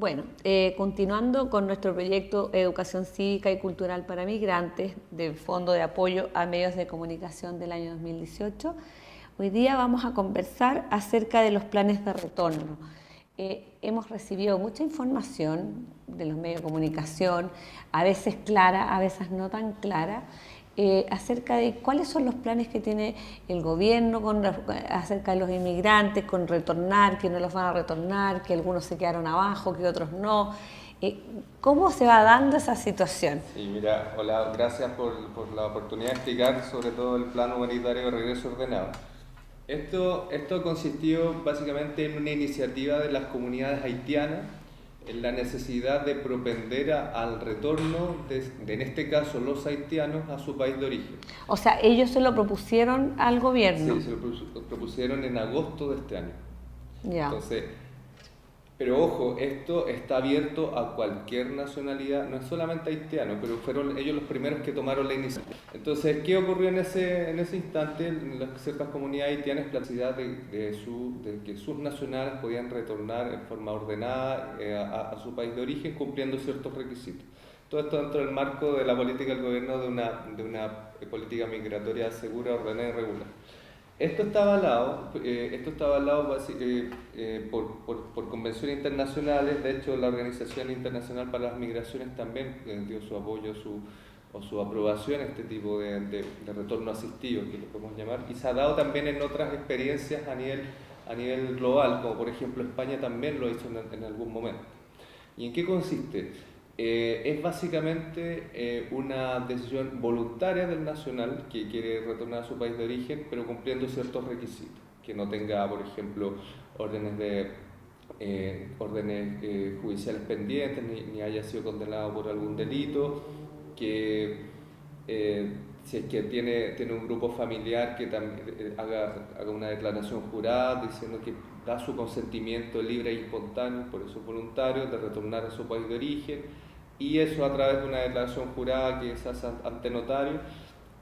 Bueno, continuando con nuestro proyecto Educación Cívica y Cultural para Migrantes del Fondo de Apoyo a Medios de Comunicación del año 2018, hoy día vamos a conversar acerca de los planes de retorno. Hemos recibido mucha información de los medios de comunicación, a veces clara, a veces no tan clara, acerca de cuáles son los planes que tiene el gobierno acerca de los inmigrantes, con retornar, que no los van a retornar, que algunos se quedaron abajo, que otros no. ¿Cómo se va dando esa situación? Sí, mira, hola, gracias por la oportunidad de explicar sobre todo el plan humanitario de regreso ordenado. Esto consistió básicamente en una iniciativa de las comunidades haitianas en la necesidad de propender al retorno en este caso, los haitianos a su país de origen. O sea, ellos se lo propusieron al gobierno. Sí, se lo propusieron en agosto de este año. Ya. Entonces, pero ojo, esto está abierto a cualquier nacionalidad, no es solamente haitiano, pero fueron ellos los primeros que tomaron la iniciativa. Entonces, ¿qué ocurrió en ese instante? En las ciertas comunidades haitianas, la necesidad de que sus nacionales podían retornar en forma ordenada a su país de origen, cumpliendo ciertos requisitos. Todo esto dentro del marco de la política del gobierno de una política migratoria segura, ordenada y regular. Esto está avalado por convenciones internacionales. De hecho, la Organización Internacional para las Migraciones también dio su apoyo o su aprobación a este tipo de retorno asistido, que lo podemos llamar, y se ha dado también en otras experiencias a nivel global, como por ejemplo España también lo hizo en algún momento. ¿Y en qué consiste? Es básicamente una decisión voluntaria del nacional que quiere retornar a su país de origen, pero cumpliendo ciertos requisitos, que no tenga, por ejemplo, órdenes judiciales pendientes, ni haya sido condenado por algún delito, que si es que tiene un grupo familiar que también haga una declaración jurada diciendo que da su consentimiento libre e espontáneo, por eso voluntario, de retornar a su país de origen, y eso a través de una declaración jurada que se hace ante notario,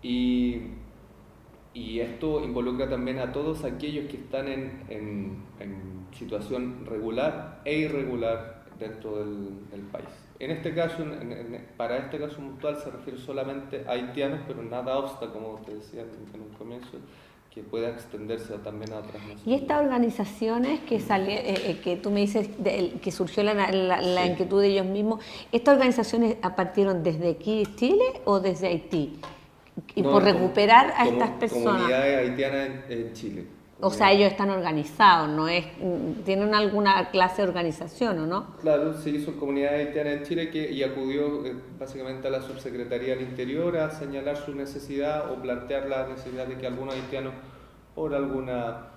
y esto involucra también a todos aquellos que están en situación regular e irregular dentro del país. En este caso, para este caso puntual se refiere solamente a haitianos, pero nada obsta, como te decía en un comienzo, que pueda extenderse también a otras naciones. Y estas organizaciones que tú me dices que surgió la Sí. inquietud de ellos mismos, ¿estas organizaciones partieron desde aquí de Chile o desde Haití? Y No, por recuperar a estas como personas. comunidades haitianas en Chile. O sea, ellos están organizados, tienen alguna clase de organización, ¿o no? Claro, sí, son comunidades haitianas en Chile y acudió básicamente a la Subsecretaría del Interior a señalar su necesidad o plantear la necesidad de que algunos haitianos, por alguna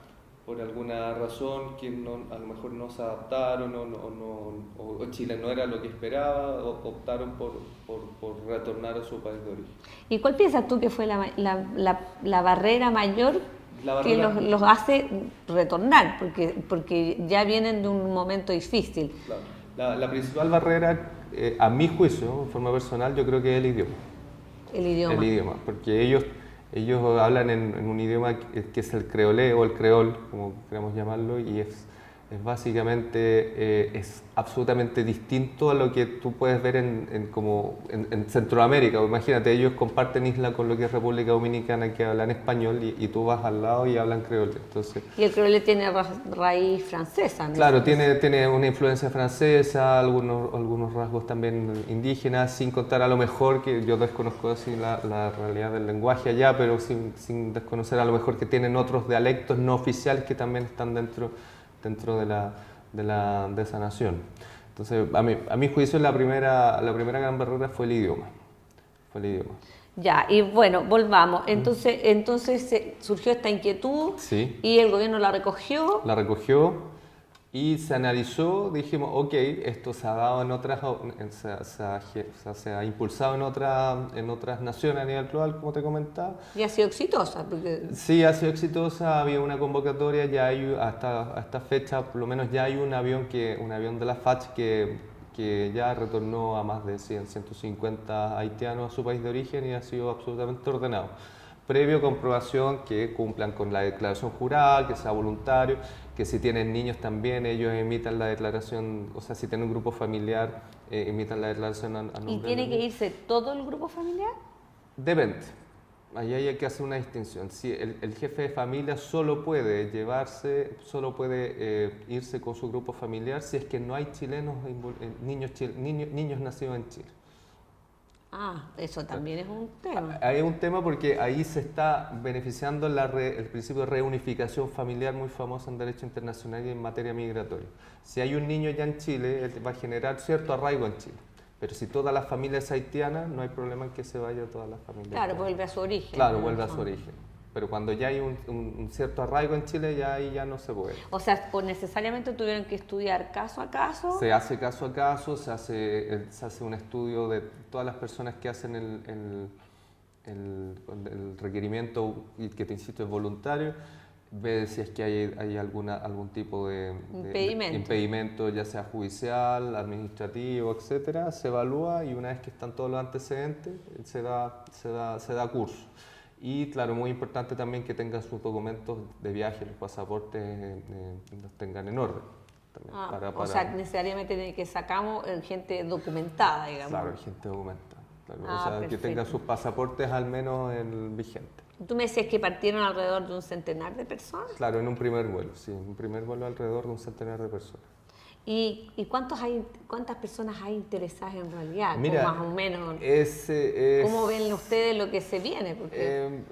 razón, que a lo mejor no se adaptaron o Chile no era lo que esperaba, optaron por retornar a su país de origen. ¿Y cuál piensas tú que fue la barrera mayor que los hace retornar? Porque ya vienen de un momento difícil. Claro. La principal barrera, a mi juicio, en forma personal, yo creo que es el idioma. El idioma. El idioma, porque ellos hablan en un idioma que es el creolé o el creol, como queramos llamarlo, y es básicamente es absolutamente distinto a lo que tú puedes ver en Centroamérica. Imagínate, ellos comparten isla con lo que es República Dominicana, que hablan español, y tú vas al lado y hablan creole. Entonces, y el creole tiene raíz francesa, ¿no? Claro, tiene una influencia francesa, algunos rasgos también indígenas, sin contar a lo mejor, que yo desconozco así la realidad del lenguaje allá, pero sin desconocer a lo mejor que tienen otros dialectos no oficiales que también están dentro de esa nación. Entonces, a mi juicio, la primera gran barrera fue el idioma. Ya, y bueno, volvamos. Entonces surgió esta inquietud, sí, y el gobierno la recogió. La recogió y se analizó, dijimos, ok, esto se ha dado en otras, se ha impulsado en otras naciones a nivel global, como te comentaba. Y ha sido exitosa. Sí, ha sido exitosa, había una convocatoria, ya hay hasta esta fecha, por lo menos ya hay un avión de la FACH que ya retornó a más de 150 haitianos a su país de origen y ha sido absolutamente ordenado. previo comprobación que cumplan con la declaración jurada, que sea voluntario, que si tienen niños también ellos emitan la declaración, o sea, si tienen un grupo familiar, emitan la declaración a nombre. ¿Y tiene que irse todo el grupo familiar? Depende. Ahí hay que hacer una distinción. Si el jefe de familia solo puede irse con su grupo familiar si es que no hay chilenos, niños nacidos en Chile. Ah, eso también es un tema. Hay un tema porque ahí se está beneficiando el principio de reunificación familiar muy famoso en derecho internacional y en materia migratoria. Si hay un niño ya en Chile, él va a generar cierto arraigo en Chile. Pero si toda la familia es haitiana, no hay problema en que se vaya toda la familia. Claro, vuelve a su origen. Claro, vuelve a su origen. Pero cuando ya hay un cierto arraigo en Chile, ya ahí ya no se puede. O sea, o necesariamente tuvieron que estudiar caso a caso. Se hace caso a caso, se hace un estudio de todas las personas que hacen el requerimiento, y que te insisto es voluntario, ve si es que hay algún tipo de impedimento, ya sea judicial, administrativo, etcétera, se evalúa y una vez que están todos los antecedentes, se da curso. Y claro, muy importante también que tengan sus documentos de viaje, los pasaportes, los tengan en orden. También, O sea, necesariamente tiene que sacamos gente documentada, digamos. Claro, gente documentada. Claro. O sea, que tengan sus pasaportes al menos vigentes. ¿Tú me decías que partieron alrededor de un centenar de personas? Claro, en un primer vuelo, sí, en un primer vuelo alrededor de un centenar de personas. ¿Y cuántas personas hay interesadas en realidad? Mira, más o menos. ¿Cómo ven ustedes lo que se viene? Porque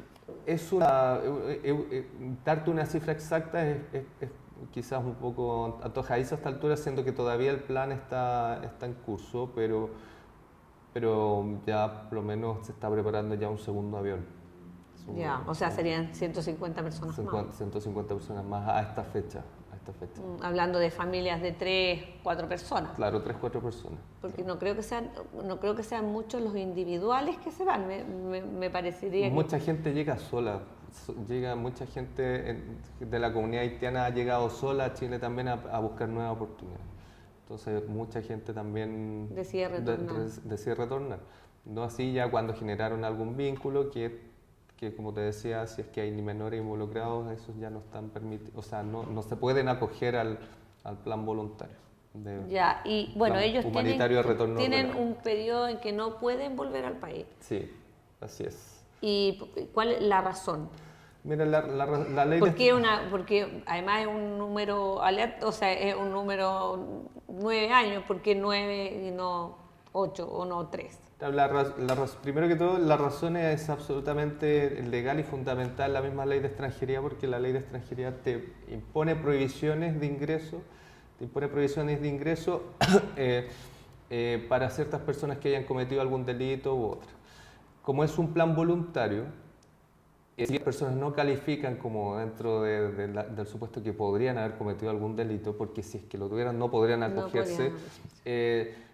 darte una cifra exacta es quizás un poco antojadizo a esta altura, siendo que todavía el plan está en curso, pero ya por lo menos se está preparando ya un segundo avión. O sea, serían 150 personas más. 150 personas más a esta fecha. Hablando de familias de 3, 4 personas. Claro, 3, 4 personas. Porque no creo que sean muchos los individuales que se van, me parecería. Mucha gente llega sola. Mucha gente de la comunidad haitiana ha llegado sola a Chile también a buscar nuevas oportunidades. Entonces, mucha gente también decide retornar. No así ya cuando generaron algún vínculo que como te decía, si es que hay menores involucrados, esos ya no están permitidos, o sea, no se pueden acoger al plan voluntario. Y bueno, ellos tienen un ordenado. periodo en que no pueden volver al país. Sí, así es. ¿Y cuál es la razón? Mira, la ley... Porque además es un número alerta, o sea, es un número 9 años, ¿por qué 9 y no 8 o no 3? Primero que todo, la razón es absolutamente legal y fundamental la misma ley de extranjería, porque la ley de extranjería te impone prohibiciones de ingreso, para ciertas personas que hayan cometido algún delito u otra. Como es un plan voluntario, si las personas no califican como dentro del supuesto que podrían haber cometido algún delito, porque si es que lo tuvieran no podrían acogerse,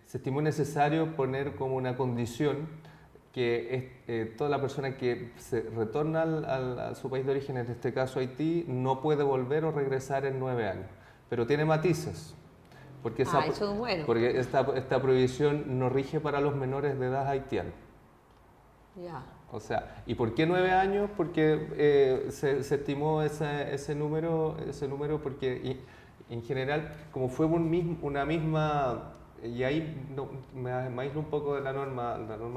se estimó necesario poner como una condición que toda la persona que se retorna a su país de origen, en este caso Haití, no puede volver o regresar en 9 años. Pero tiene matices, porque, esta prohibición no rige para los menores de edad haitianos. O sea, ¿y por qué 9 años? Porque se estimó ese número porque en general, como fue una misma... Y ahí me aíslo un poco de la norma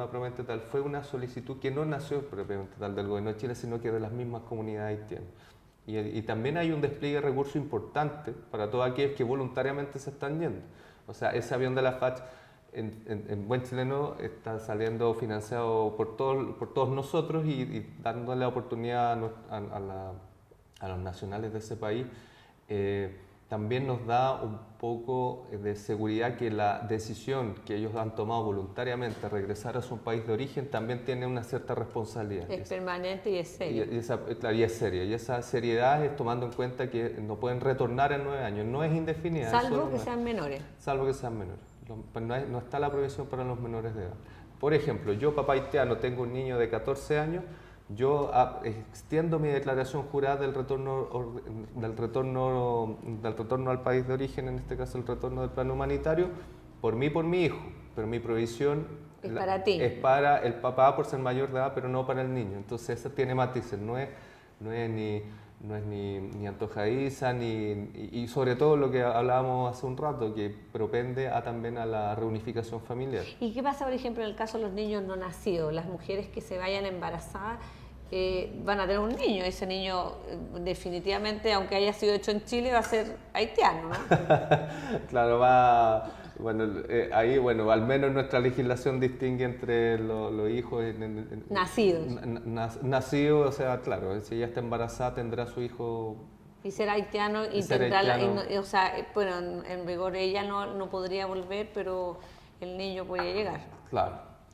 propiamente tal. Fue una solicitud que no nació propiamente tal del gobierno de Chile, sino que de las mismas comunidades haitianas. Y también hay un despliegue de recursos importante para todos aquellos que voluntariamente se están yendo. O sea, ese avión de la FACH, en buen chileno, está saliendo financiado por todos nosotros y dándole la oportunidad a los nacionales de ese país. También nos da un poco de seguridad que la decisión que ellos han tomado voluntariamente de regresar a su país de origen también tiene una cierta responsabilidad. Es permanente y es seria. Y es seria. Y esa seriedad es tomando en cuenta que no pueden retornar en 9 años. No es indefinida. Salvo que sean menores. Salvo que sean menores. No está la prohibición para los menores de edad. Por ejemplo, yo, papá haitiano, tengo un niño de 14 años, yo extiendo mi declaración jurada del retorno al país de origen, en este caso el retorno del plan humanitario, por mí y por mi hijo, pero mi provisión Es para ti. Es para el papá por ser mayor de edad, pero no para el niño. Entonces eso tiene matices, no es ni antojadiza, y sobre todo lo que hablábamos hace un rato, que propende también a la reunificación familiar. ¿Y qué pasa, por ejemplo, en el caso de los niños no nacidos? Las mujeres que se vayan embarazadas van a tener un niño. Ese niño definitivamente, aunque haya sido hecho en Chile, va a ser haitiano, ¿no? Claro, bueno, ahí, bueno, al menos nuestra legislación distingue entre los hijos nacidos. Nacidos, o sea, claro, si ella está embarazada tendrá su hijo. Y ser haitiano y tendrá o sea, bueno, en rigor ella no podría volver, pero el niño puede llegar.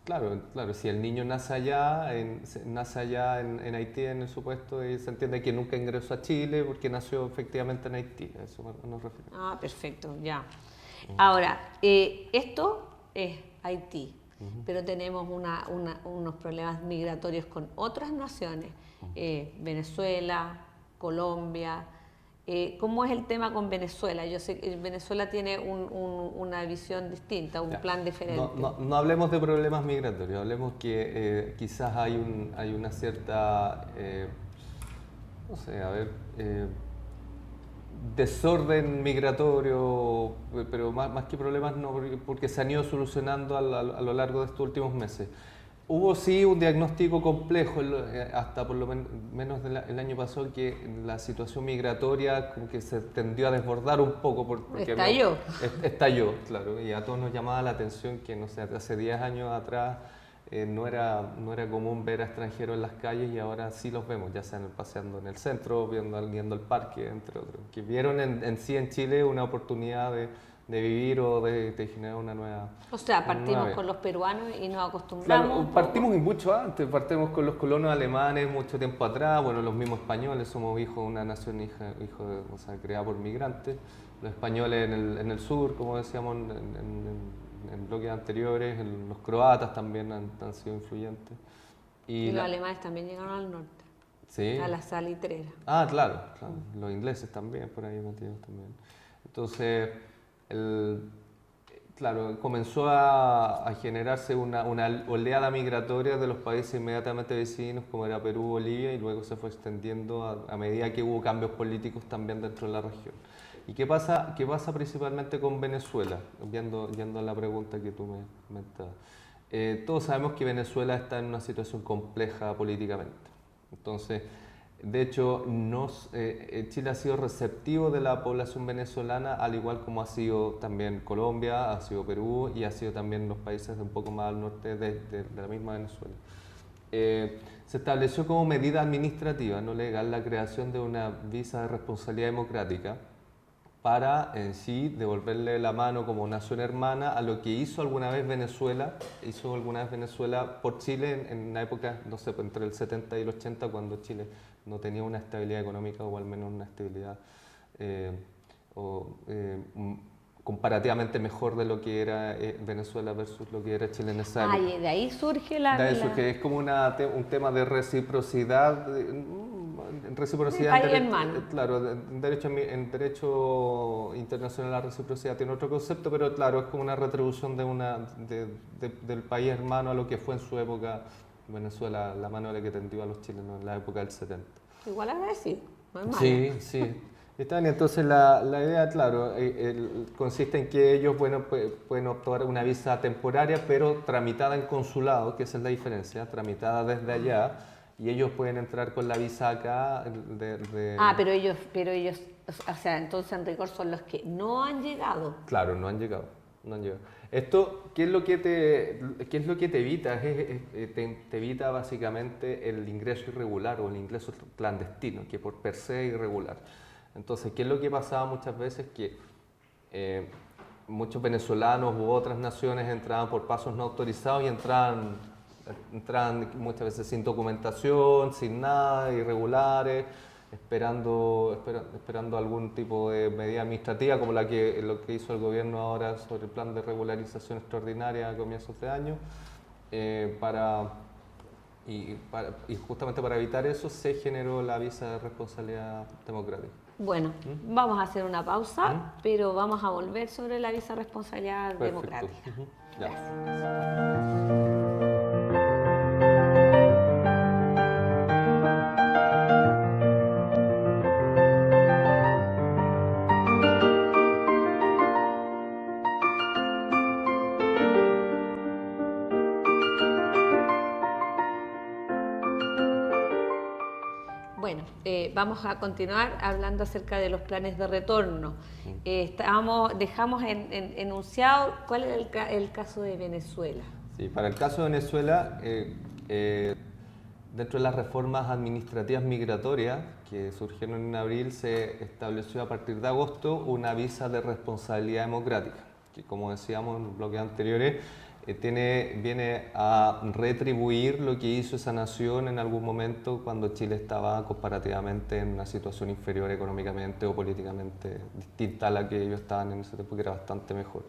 Claro, si el niño nace allá en Haití, en el supuesto, y se entiende que nunca ingresó a Chile porque nació efectivamente en Haití, a eso nos referimos. Ah, perfecto, ya. Ahora, esto es Haití, pero tenemos unos problemas migratorios con otras naciones, Venezuela, Colombia. ¿Cómo es el tema con Venezuela? Yo sé que Venezuela tiene una visión distinta, un plan diferente. No hablemos de problemas migratorios, hablemos que quizás hay una cierta, no sé, desorden migratorio, pero más que problemas no, porque se han ido solucionando a lo largo de estos últimos meses. Hubo sí un diagnóstico complejo hasta por lo menos el año pasado, que la situación migratoria como que se tendió a desbordar un poco. Porque estalló, claro, y a todos nos llamaba la atención que, no sé, hace 10 años atrás no era común ver a extranjeros en las calles, y ahora sí los vemos, ya sean paseando en el centro, viendo el parque, entre otros, que vieron en Chile una oportunidad de vivir o de generar una nueva. O sea, partimos con los peruanos y nos acostumbramos. Claro, partimos y mucho antes, partimos con los colonos alemanes mucho tiempo atrás, bueno, los mismos españoles, somos hijos de una nación o sea, creada por migrantes, los españoles en el sur, como decíamos en bloques anteriores, los croatas también han sido influyentes. Y los alemanes también llegaron al norte, sí, a la salitrera. Ah, claro, los ingleses también, por ahí metidos también. Entonces, claro, comenzó a generarse una oleada migratoria de los países inmediatamente vecinos, como era Perú, Bolivia, y luego se fue extendiendo a medida que hubo cambios políticos también dentro de la región. ¿Y qué pasa principalmente con Venezuela? Yendo a la pregunta que tú me comentabas. Todos sabemos que Venezuela está en una situación compleja políticamente. Entonces, de hecho, Chile ha sido receptivo de la población venezolana, al igual como ha sido también Colombia, ha sido Perú y ha sido también los países un poco más al norte de la misma Venezuela. Se estableció como medida administrativa no legal la creación de una visa de responsabilidad democrática para en sí devolverle la mano como nación hermana a lo que hizo alguna vez Venezuela por Chile en una época, no sé, entre el 70 y el 80, cuando Chile no tenía una estabilidad económica, o al menos una estabilidad comparativamente mejor de lo que era Venezuela versus lo que era Chile en esa época. Y de ahí surge es como un tema de reciprocidad. Claro, en derecho internacional la reciprocidad tiene otro concepto, pero claro, es como una retribución del país hermano a lo que fue en su época Venezuela, la mano de la que tendió a los chilenos en la época del 70. Igual agradecido, no es malo. Sí. Entonces la idea, claro, consiste en que ellos pueden optar una visa temporaria, pero tramitada en consulado, que esa es la diferencia, tramitada desde allá, y ellos pueden entrar con la visa acá. Pero ellos, o sea, entonces en rigor son los que no han llegado. Claro, no han llegado. Esto, ¿qué es lo que te evita? Te evita básicamente el ingreso irregular o el ingreso clandestino, que por per se es irregular. Entonces, ¿qué es lo que pasaba muchas veces? Que muchos venezolanos u otras naciones entraban por pasos no autorizados y entraban muchas veces sin documentación, sin nada, irregulares, esperando algún tipo de medida administrativa, como lo que hizo el gobierno ahora sobre el plan de regularización extraordinaria a comienzos de año, y justamente para evitar eso se generó la visa de responsabilidad democrática. Bueno, vamos a hacer una pausa, pero vamos a volver sobre la visa de responsabilidad democrática. Ya. Gracias. Bueno, vamos a continuar hablando acerca de los planes de retorno. Dejamos enunciado cuál es el caso de Venezuela. Sí, para el caso de Venezuela, dentro de las reformas administrativas migratorias que surgieron en abril, se estableció a partir de agosto una visa de responsabilidad democrática, que como decíamos en los bloques anteriores, viene a retribuir lo que hizo esa nación en algún momento cuando Chile estaba comparativamente en una situación inferior económicamente o políticamente distinta a la que ellos estaban en ese tiempo, que era bastante mejor.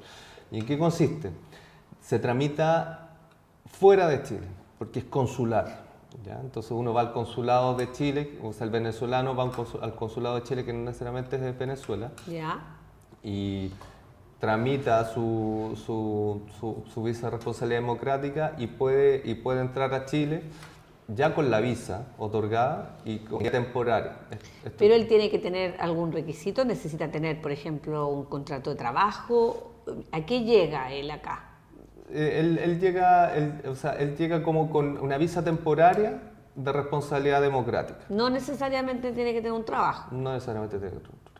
¿Y en qué consiste? Se tramita fuera de Chile, porque es consular. ¿Ya? Entonces uno va al consulado de Chile, o sea, el venezolano va al consulado de Chile, que no necesariamente es de Venezuela, ¿Ya? y tramita su visa de responsabilidad democrática y puede entrar a Chile ya con la visa otorgada y temporaria. Pero él tiene que tener algún requisito, necesita tener, por ejemplo, un contrato de trabajo. ¿A qué llega él acá? Él llega como con una visa temporaria de responsabilidad democrática. No necesariamente tiene que tener un trabajo. No necesariamente tiene que tener un trabajo.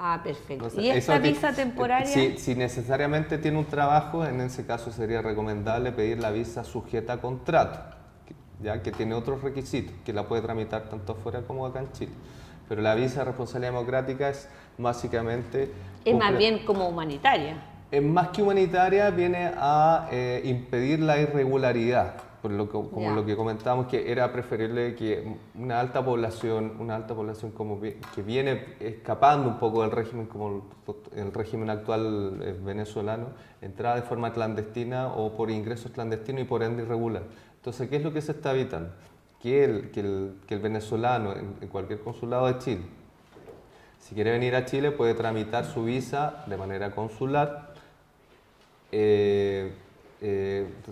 Ah, perfecto. No sé, ¿Y esta visa temporaria? Si necesariamente tiene un trabajo, en ese caso sería recomendable pedir la visa sujeta a contrato, ya que tiene otros requisitos, que la puede tramitar tanto afuera como acá en Chile. Pero la visa de responsabilidad democrática es básicamente... Es más bien como humanitaria. Es más que humanitaria, viene a impedir la irregularidad, como lo que comentábamos, que era preferible que una alta población como que viene escapando un poco del régimen, como el régimen actual venezolano, entrara de forma clandestina o por ingresos clandestinos y por ende irregular. Entonces, ¿qué es lo que se está evitando? Que el venezolano en cualquier consulado de Chile, si quiere venir a Chile, puede tramitar su visa de manera consular,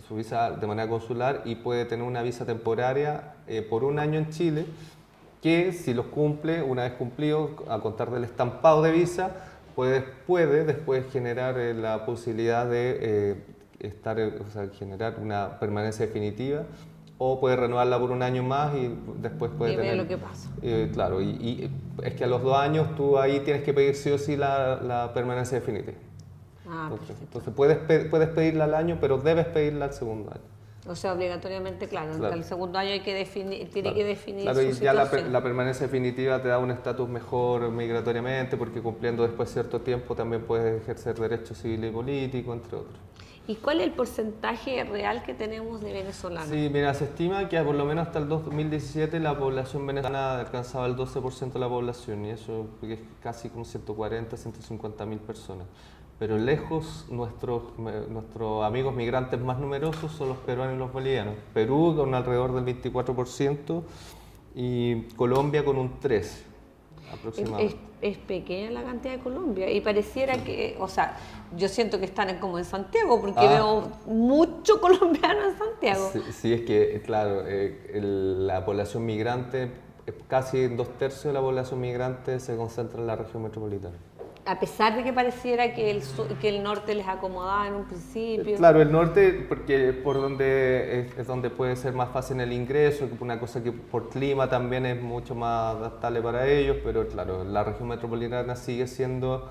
su visa de manera consular, y puede tener una visa temporaria por un año en Chile, que si los cumple, una vez cumplido, a contar del estampado de visa, puede después generar la posibilidad de generar una permanencia definitiva, o puede renovarla por un año más y después puede y tener... ver lo que pasa. Claro, y es que a los 2 años tú ahí tienes que pedir sí o sí la permanencia definitiva. Ah, Entonces puedes pedirla al año, pero debes pedirla al segundo año. O sea, obligatoriamente, claro. El segundo año tiene que definir Claro, su y ya situación. la permanencia definitiva te da un estatus mejor migratoriamente, porque cumpliendo después cierto tiempo también puedes ejercer derechos civiles y políticos, entre otros. ¿Y cuál es el porcentaje real que tenemos de venezolanos? Sí, mira, se estima que por lo menos hasta el 2017 la población venezolana alcanzaba el 12% de la población, y eso es casi como 140, 150 mil personas. Pero lejos, nuestros amigos migrantes más numerosos son los peruanos y los bolivianos. Perú con alrededor del 24% y Colombia con un 13% aproximadamente. Es pequeña la cantidad de Colombia y pareciera que, o sea, yo siento que están como en Santiago porque veo mucho colombiano en Santiago. Sí, es que, claro, la población migrante, casi 2/3 de la población migrante se concentra en la región metropolitana. A pesar de que pareciera que el norte les acomodaba en un principio. Claro, el norte, porque es donde puede ser más fácil el ingreso, una cosa que por clima también es mucho más adaptable para ellos, pero claro, la región metropolitana sigue siendo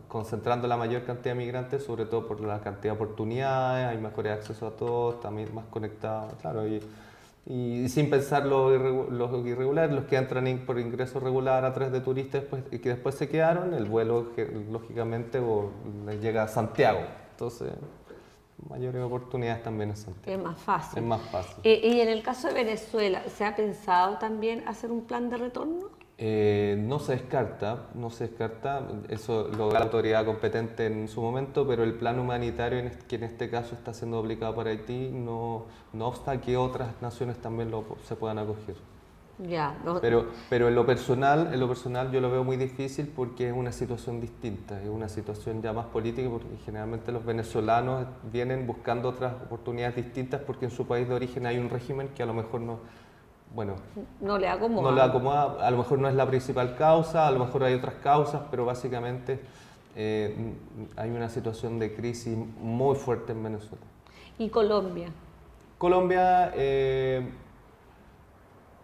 concentrando la mayor cantidad de migrantes, sobre todo por la cantidad de oportunidades, hay mejores acceso a todos, también más conectados, claro, y sin pensar los irregulares, los que entran por ingreso regular a través de turistas y que después se quedaron, el vuelo lógicamente les llega a Santiago. Entonces, mayores oportunidades también en Santiago. Es más fácil. Es más fácil. Y en el caso de Venezuela, ¿se ha pensado también hacer un plan de retorno? No se descarta, eso lo da la autoridad competente en su momento, pero el plan humanitario que en este caso está siendo aplicado para Haití no obsta que otras naciones también se puedan acoger. Ya, Pero en lo personal yo lo veo muy difícil porque es una situación distinta, es una situación ya más política, porque generalmente los venezolanos vienen buscando otras oportunidades distintas porque en su país de origen hay un régimen que a lo mejor no, bueno, no le acomoda. no le acomoda, a lo mejor no es la principal causa, a lo mejor hay otras causas, pero básicamente hay una situación de crisis muy fuerte en Venezuela. ¿Y Colombia? Colombia,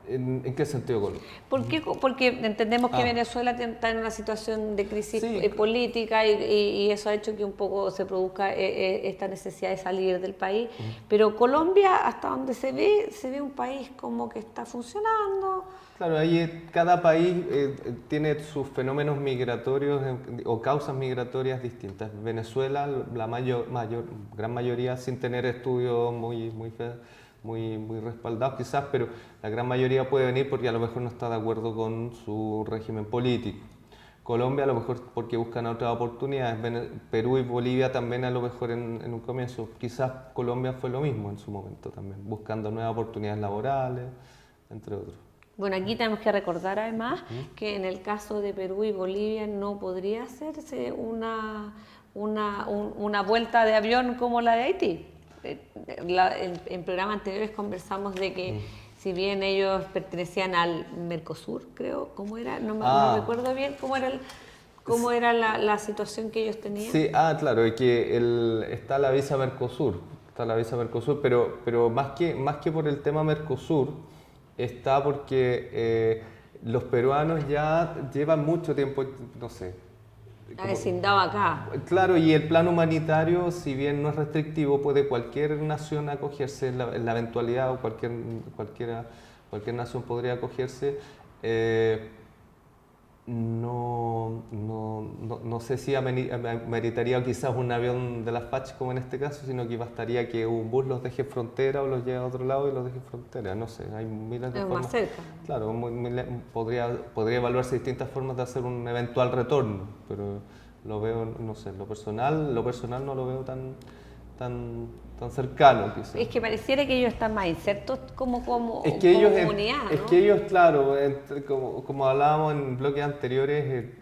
¿en qué sentido Colombia? Porque entendemos que Venezuela está en una situación de crisis política y eso ha hecho que un poco se produzca esta necesidad de salir del país. Pero Colombia, hasta donde se ve un país como que está funcionando. Claro, ahí cada país tiene sus fenómenos migratorios o causas migratorias distintas. Venezuela, la gran mayoría sin tener estudios muy respaldados quizás, pero la gran mayoría puede venir porque a lo mejor no está de acuerdo con su régimen político. Colombia a lo mejor porque buscan otras oportunidades, Perú y Bolivia también a lo mejor en un comienzo. Quizás Colombia fue lo mismo en su momento también, buscando nuevas oportunidades laborales, entre otros. Bueno, aquí tenemos que recordar además que en el caso de Perú y Bolivia no podría hacerse una vuelta de avión como la de Haití. En programas anteriores conversamos de que si bien ellos pertenecían al Mercosur, creo, ¿cómo era? No recuerdo bien cómo era la situación que ellos tenían. Sí, claro, es que está la visa Mercosur, pero más que por el tema Mercosur, está porque los peruanos ya llevan mucho tiempo, no sé. Vecindado acá. Claro, y el plan humanitario, si bien no es restrictivo, puede cualquier nación acogerse en la eventualidad, o cualquier nación podría acogerse. No sé si meritaría quizás un avión de las FACH como en este caso, sino que bastaría que un bus los deje en frontera o los lleve a otro lado y los deje en frontera. No sé, hay miles de formas. Más cerca. Claro, podría evaluarse distintas formas de hacer un eventual retorno, pero lo veo, no sé, lo personal no lo veo tan cercano quizás. Es que pareciera que ellos están más insertos como comunidad, ¿no? Es que ellos, claro, como hablábamos en bloques anteriores,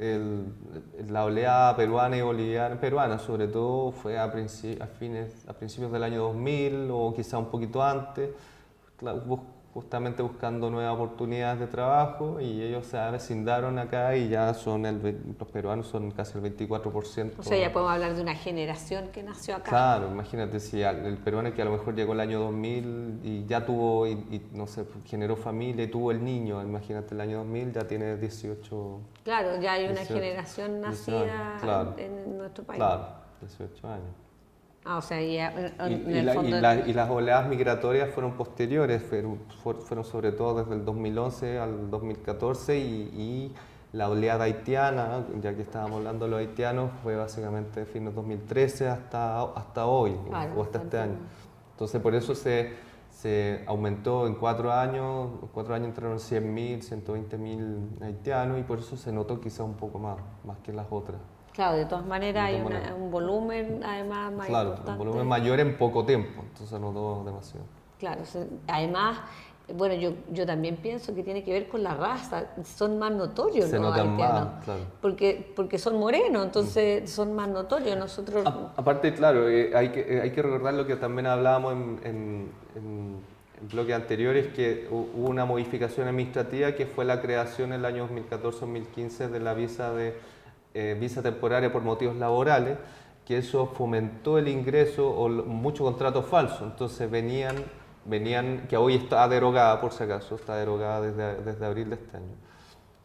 la oleada peruana y boliviana, peruana sobre todo, fue a principios del año 2000 o quizá un poquito antes, justamente buscando nuevas oportunidades de trabajo, y ellos se avecindaron acá y ya los peruanos son casi el 24%. O sea, ya podemos hablar de una generación que nació acá. Claro, imagínate si el peruano que a lo mejor llegó el año 2000 y ya tuvo, no sé, generó familia y tuvo el niño, imagínate el año 2000 ya tiene 18. Claro, ya hay una generación nacida en nuestro país. Claro, 18 años. O sea, ya y las oleadas migratorias fueron posteriores, fueron sobre todo desde el 2011 al 2014 y la oleada haitiana, ya que estábamos hablando de los haitianos, fue básicamente de fines de 2013 hasta hoy, o hasta este año. Entonces por eso se aumentó en 4 años, entraron 100.000, 120.000 haitianos y por eso se notó quizá un poco más que las otras. Claro, de todas maneras hay un volumen además más importante. Claro, un volumen mayor en poco tiempo, entonces no todo demasiado. Claro, además, bueno, yo también pienso que tiene que ver con la raza, son más notorios los haitianos. Más, claro. Porque son morenos, entonces son más notorios. Nosotros... Aparte, claro, hay que recordar lo que también hablábamos en bloques anteriores, que hubo una modificación administrativa que fue la creación en el año 2014-2015 de la visa temporaria por motivos laborales, que eso fomentó el ingreso o muchos contratos falsos. Entonces venían, que hoy está derogada por si acaso, está derogada desde abril de este año.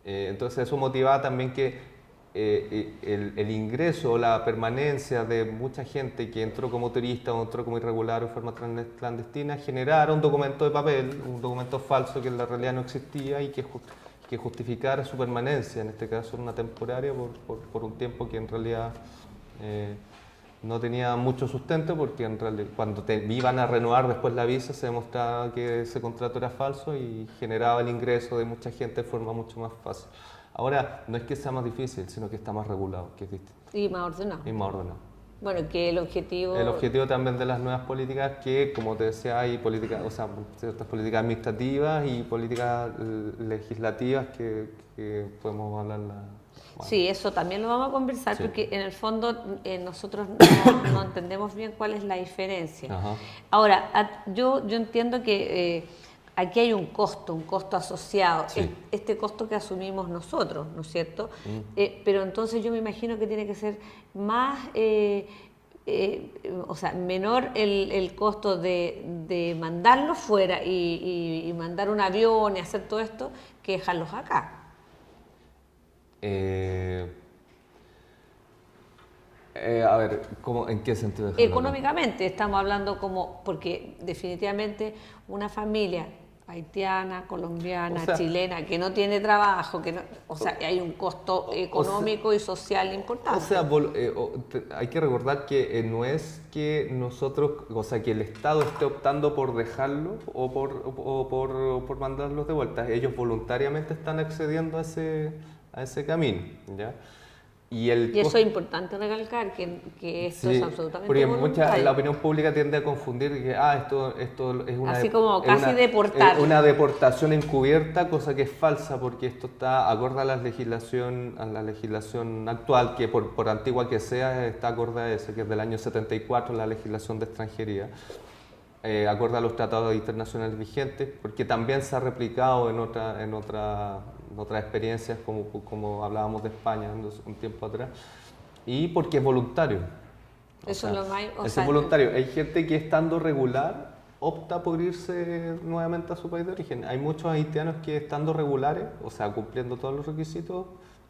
Entonces eso motivaba también que el ingreso o la permanencia de mucha gente que entró como turista o entró como irregular o de forma clandestina generara un documento de papel, un documento falso que en la realidad no existía y que justificara su permanencia, en este caso una temporaria, por un tiempo que en realidad no tenía mucho sustento, porque en realidad cuando iban a renovar después la visa se demostraba que ese contrato era falso y generaba el ingreso de mucha gente de forma mucho más fácil. Ahora, no es que sea más difícil, sino que está más regulado, que es distinto. Y más ordenado. Y más ordenado. Bueno, que el objetivo... El objetivo también de las nuevas políticas, que como te decía, hay políticas, o sea, ciertas políticas administrativas y políticas legislativas que podemos hablarlas. Bueno. Sí, eso también lo vamos a conversar, Sí. porque en el fondo nosotros no entendemos bien cuál es la diferencia. Ajá. Ahora, yo entiendo que aquí hay un costo asociado, Sí. este costo que asumimos nosotros, ¿no es cierto? Pero entonces yo me imagino que tiene que ser más, o sea, menor el costo de mandarlos fuera y mandar un avión y hacer todo esto que dejarlos acá. A ver, ¿en qué sentido? Dejarlo acá? Económicamente estamos hablando como, porque definitivamente una familia haitiana, colombiana, O sea, chilena, que no tiene trabajo, o sea, hay un costo económico y social importante. O sea, hay que recordar que no es que nosotros, o sea, que el Estado esté optando por dejarlo o por mandarlos de vuelta. Ellos voluntariamente están accediendo a ese camino, ¿ya? Y eso es importante recalcar, que esto es absolutamente porque voluntario. la opinión pública tiende a confundir que esto es una, así como casi deportar. Una deportación encubierta, cosa que es falsa, porque esto está acorde a la legislación actual, que por antigua que sea, está acorde a eso, que es del año 74, la legislación de extranjería. Acorde a los tratados internacionales vigentes, porque también se ha replicado en otras experiencias, como hablábamos de España un tiempo atrás, y porque es voluntario. Eso es lo más... Es voluntario. Hay gente que estando regular opta por irse nuevamente a su país de origen. Hay muchos haitianos que estando regulares, o sea, cumpliendo todos los requisitos,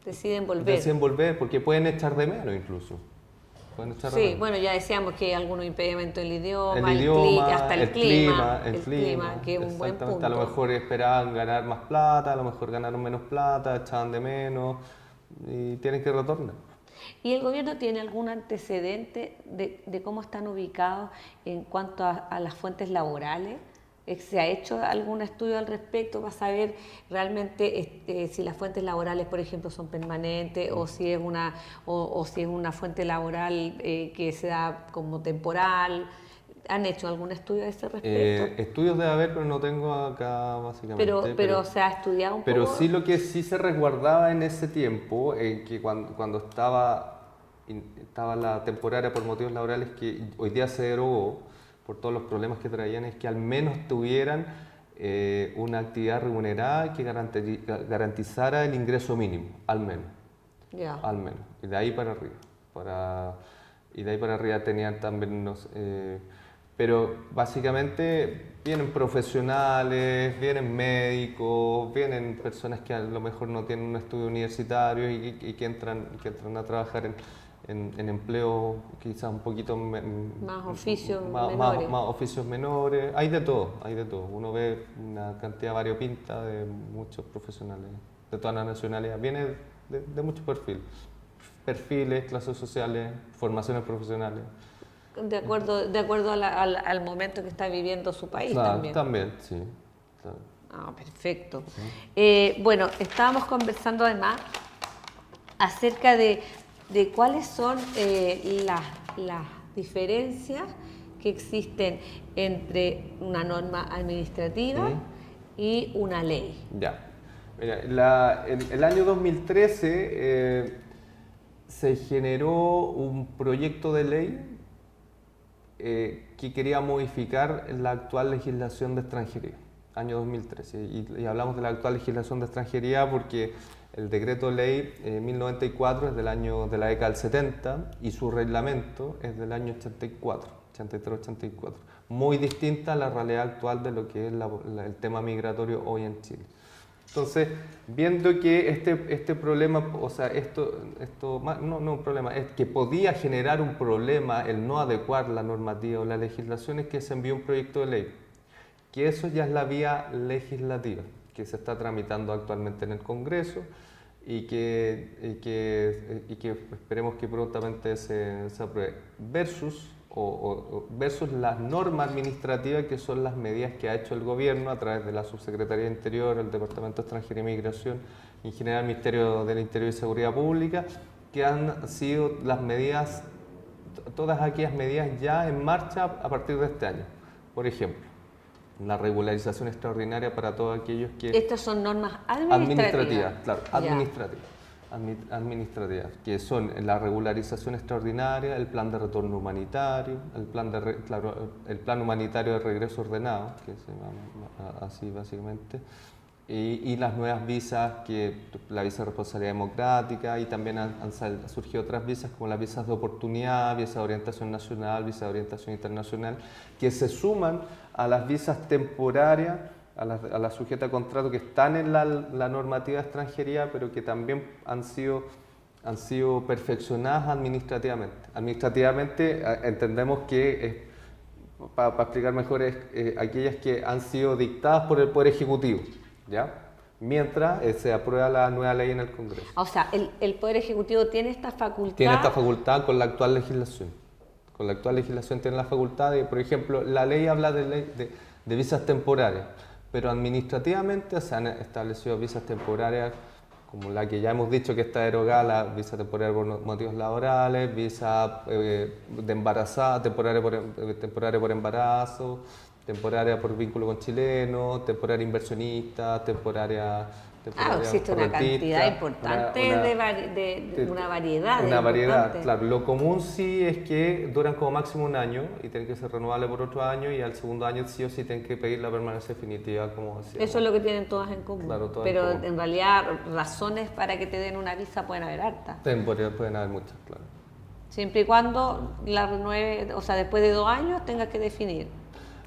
deciden deciden volver, porque pueden echar de menos incluso. Sí, bueno, ya decíamos que hay algunos impedimentos del idioma, hasta el clima, que es un buen punto. A lo mejor esperaban ganar más plata, a lo mejor ganaron menos plata, echaban de menos y tienen que retornar. ¿Y el gobierno tiene algún antecedente de cómo están ubicados en cuanto a las fuentes laborales? ¿Se ha hecho algún estudio al respecto para saber realmente si las fuentes laborales, por ejemplo, son permanentes o si es una fuente laboral que se da como temporal? ¿Han hecho algún estudio a ese respecto? Estudios debe haber, pero no tengo acá básicamente. Pero se ha estudiado un poco. Pero sí, lo que sí se resguardaba en ese tiempo, que cuando estaba la temporaria por motivos laborales, que hoy día se derogó por todos los problemas que traían, es que al menos tuvieran una actividad remunerada que garantizara el ingreso mínimo, al menos. Yeah. Al menos. Y de ahí para arriba. Tenían también pero básicamente vienen profesionales, vienen médicos, vienen personas que a lo mejor no tienen un estudio universitario y que entran a trabajar en empleo quizás un poquito más oficios menores. Más oficios menores. Hay de todo. Uno ve una cantidad variopinta de muchos profesionales de todas las nacionalidades. Viene de muchos perfiles, clases sociales, formaciones profesionales. De acuerdo al momento que está viviendo su país también. También, sí. Perfecto. Bueno, estábamos conversando además acerca de cuáles son las diferencias que existen entre una norma administrativa y una ley. Ya. Mira, el año 2013 se generó un proyecto de ley que quería modificar la actual legislación de extranjería, año 2013. Y hablamos de la actual legislación de extranjería porque el decreto ley 1094 es de la década del 70 y su reglamento es del año 83-84. Muy distinta a la realidad actual de lo que es el tema migratorio hoy en Chile. Entonces, viendo que este problema, o sea, no un problema, es que podía generar un problema el no adecuar la normativa o la legislación, es que se envió un proyecto de ley, que eso ya es la vía legislativa, que se está tramitando actualmente en el Congreso y que esperemos que prontamente se apruebe, versus las normas administrativas, que son las medidas que ha hecho el gobierno a través de la Subsecretaría de Interior, el Departamento de Extranjería y Migración y en general el Ministerio del Interior y Seguridad Pública, que han sido las medidas todas aquellas medidas ya en marcha a partir de este año. Por ejemplo, la regularización extraordinaria para todos aquellos que... Estas son normas administrativas, claro, Ya. administrativas, que son la regularización extraordinaria, el plan de retorno humanitario, el plan humanitario de regreso ordenado, que se llama así básicamente, y las nuevas visas, la visa de responsabilidad democrática, y también han surgido otras visas como las visas de oportunidad, visa de orientación nacional, visa de orientación internacional, que se suman a las visas temporarias, a la sujeta a contrato, que están en la normativa de extranjería, pero que también han sido perfeccionadas administrativamente. Administrativamente entendemos que, para explicar mejor, aquellas que han sido dictadas por el Poder Ejecutivo, ¿ya? Mientras se aprueba la nueva ley en el Congreso. O sea, el Poder Ejecutivo tiene esta facultad. Tiene esta facultad con la actual legislación. Con la actual legislación tiene la facultad de, por ejemplo, la ley habla de visas temporarias, pero administrativamente se han establecido visas temporarias como la que ya hemos dicho que está derogada, la visa temporaria por motivos laborales, visa de embarazada, temporaria por embarazo, temporaria por vínculo con chilenos, temporaria inversionista, temporaria existe una cantidad importante de una variedad. Una variedad, claro. Lo común sí es que duran como máximo un año y tienen que ser renovables por otro año, y al segundo año sí o sí tienen que pedir la permanencia definitiva, como decíamos. Eso es lo que tienen todas en común. Claro, todas pero en común. En realidad razones para que te den una visa pueden haber hartas. Pueden haber muchas, claro. Siempre y cuando la renueve, o sea, después de 2 años tengas que definir.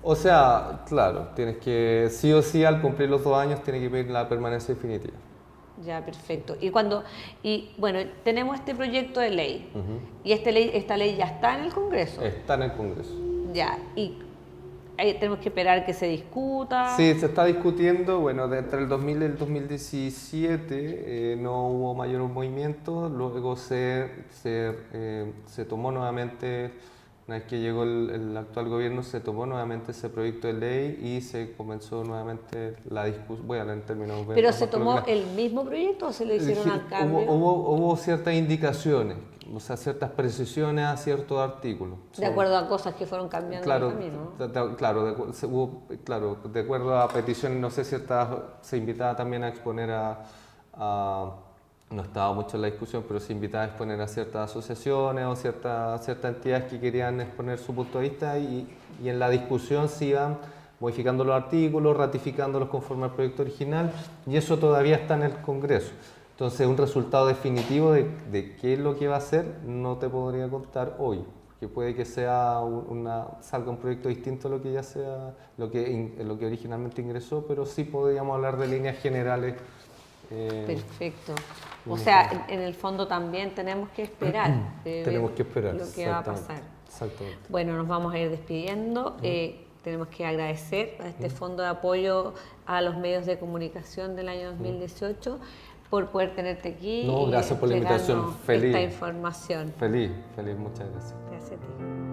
O sea, claro, tienes que, sí o sí, al cumplir los 2 años, tienes que pedir la permanencia definitiva. Ya, perfecto. Y bueno, tenemos este proyecto de ley. Y esta ley ya está en el Congreso. Está en el Congreso. Ya, y ahí tenemos que esperar que se discuta. Sí, se está discutiendo. Bueno, entre el 2000 y el 2017 no hubo mayor movimiento. Luego se tomó nuevamente. Una vez que llegó el actual gobierno, se tomó nuevamente ese proyecto de ley y se comenzó nuevamente la discusión. Bueno, en términos... ¿Pero se tomó el mismo proyecto o se le hicieron al cambio? Hubo ciertas indicaciones, o sea, ciertas precisiones a ciertos artículos. De acuerdo a cosas que fueron cambiando en el camino. Claro, de acuerdo a peticiones, no sé si se invitaba también a exponer no estaba mucho en la discusión, pero se invitaba a exponer a ciertas asociaciones o ciertas entidades que querían exponer su punto de vista, y en la discusión se iban modificando los artículos, ratificándolos conforme al proyecto original, y eso todavía está en el Congreso. Entonces, un resultado definitivo de qué es lo que va a hacer no te podría contar hoy, porque puede que salga un proyecto distinto a lo que ya sea, lo que originalmente ingresó, pero sí podríamos hablar de líneas generales. Perfecto. O sea, en el fondo también tenemos que esperar. Tenemos que esperar lo que va a pasar. Exactamente. Bueno, nos vamos a ir despidiendo. Tenemos que agradecer a este Fondo de Apoyo a los Medios de Comunicación del año 2018 por poder tenerte aquí. No, gracias por la invitación. Feliz. Esta información. Feliz, muchas gracias. Gracias a ti.